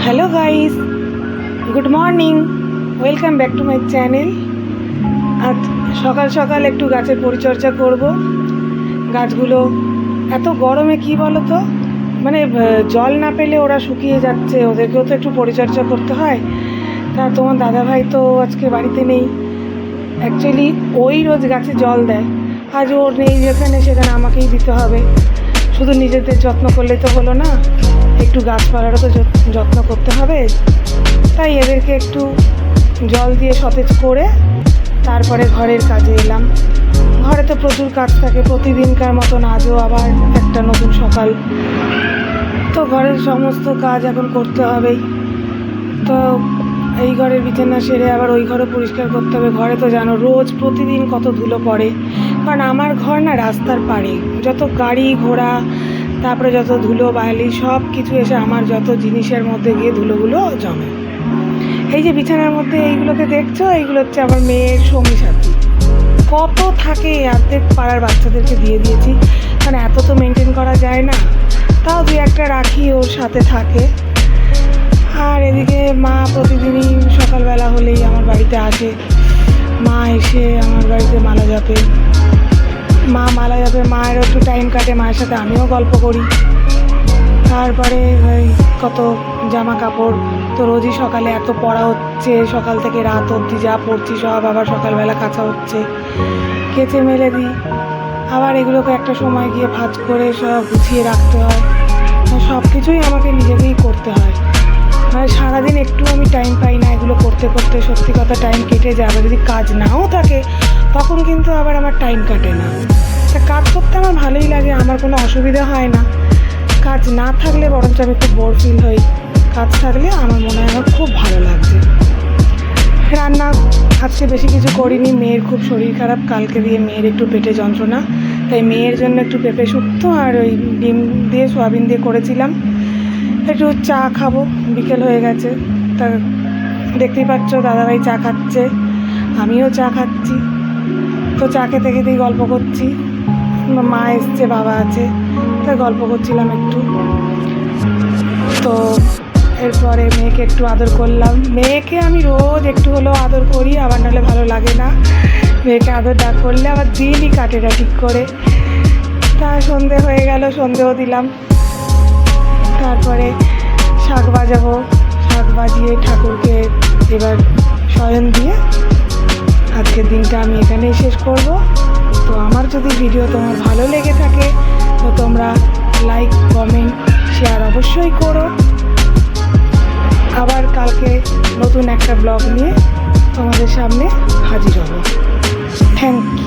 Hello guys, good morning, welcome back to my channel. আজ সকাল সকাল একটু গাছের পরিচর্যা করব। গাছগুলো এত গরমে কি বলো তো, মানে জল না পেলে ওরা শুকিয়ে যাচ্ছে, ওদেরকেও তো একটু পরিচর্যা করতে হয়। তা তোমার দাদাভাই তো আজকে বাড়িতে নেই। অ্যাকচুয়ালি ওই রোজ গাছে জল দেয়, আজ ওর নেই যেখানে সেখানে আমাকেই দিতে হবে। শুধু নিজেদের যত্ন করলেই তো হলো না, একটু গাছপালারও তো যত্ন করতে হবে। তাই এদেরকে একটু জল দিয়ে সতেজ করে তারপরে ঘরের কাজে এলাম। ঘরে তো প্রচুর কাজ থাকে, প্রতিদিনকার মতন আজও আবার একটা নতুন সকাল। তো ঘরের সমস্ত কাজ এখন করতে হবেই। তো এই ঘরের বিছানা সেরে আবার ওই ঘরও পরিষ্কার করতে হবে। ঘরে তো জানো রোজ প্রতিদিন কত ধুলো পড়ে, কারণ আমার ঘর না রাস্তার পাড়ে, যত গাড়ি ঘোড়া তারপরে যত ধুলো বালি সব কিছু এসে আমার যত জিনিসের মধ্যে গিয়ে ধুলোগুলো জমে। এই যে বিছানার মধ্যে এইগুলোকে দেখছো, এইগুলো হচ্ছে আমার মেয়ের সঙ্গী সাথী। কত থাকে, অর্ধেক পাড়ার বাচ্চাদেরকে দিয়ে দিয়েছি, কারণ এত তো মেনটেন করা যায় না। তাও দুই একটা রাখি, ওর সাথে থাকে। আর এদিকে মা প্রতিদিনই সকালবেলা হলেই আমার বাড়িতে আসে। মা এসে আমার বাড়িতে মালা জপে, মায়েরও একটু টাইম কাটে, মায়ের সাথে আমিও গল্প করি। তারপরে ওই কত জামা কাপড় তো রোজই সকালে এত পরা হচ্ছে, সকাল থেকে রাত অবধি যা পড়ছি সব আবার সকালবেলা কাচা হচ্ছে, কেচে মেলে দিই। আবার এগুলোকে একটা সময় গিয়ে ভাঁজ করে সব গুছিয়ে রাখতে হয়। সব কিছুই আমাকে নিজেকেই করতে হয়। মানে সারাদিন একটু আমি টাইম পাই না এগুলো করতে করতে, সত্যি কথা টাইম কেটে যাবে। যদি কাজ নাও থাকে তখন কিন্তু আবার আমার টাইম কাটে না। তা কাজ করতে আমার ভালোই লাগে, আমার কোনো অসুবিধা হয় না। কাজ না থাকলে বরঞ্চ আমি খুব বোর ফিল হই, কাজ থাকলে আমার মনে হয় আমার খুব ভালো লাগছে। রান্না আজকে বেশি কিছু করিনি, মেয়ের খুব শরীর খারাপ, কালকে দিয়ে মেয়ের একটু পেটে যন্ত্রণা, তাই মেয়ের জন্য একটু পেঁপে শুক্তো আর ওই ডিম দিয়ে সয়াবিন দিয়ে করেছিলাম। একটু চা খাবো, বিকেল হয়ে গেছে। তা দেখতেই পাচ্ছ দাদাভাই চা খাচ্ছে, আমিও চা খাচ্ছি। তো চা খেতে খেতেই গল্প করছি, মা এসছে, বাবা আছে, তাই গল্প করছিলাম একটু। তো এরপরে মেয়েকে একটু আদর করলাম। মেয়েকে আমি রোজ একটু হলেও আদর করি, আবার নাহলে ভালো লাগে না। মেয়েকে আদর না করলে আবার দিনই কাটে না ঠিক করে। তা সন্ধে হয়ে গেল, সন্ধেও দিলাম। তারপরে শাক বাজাবো, শাক বাজিয়ে ঠাকুরকে এবার শয়ন দিয়ে আজকের দিনটা আমি এখানেই শেষ করব। তো আমার যদি ভিডিও তোমার ভালো লেগে থাকে তো তোমরা লাইক কমেন্ট শেয়ার অবশ্যই করো। আবার কালকে নতুন একটা ব্লগ নিয়ে তোমাদের সামনে হাজির হব। Thank you.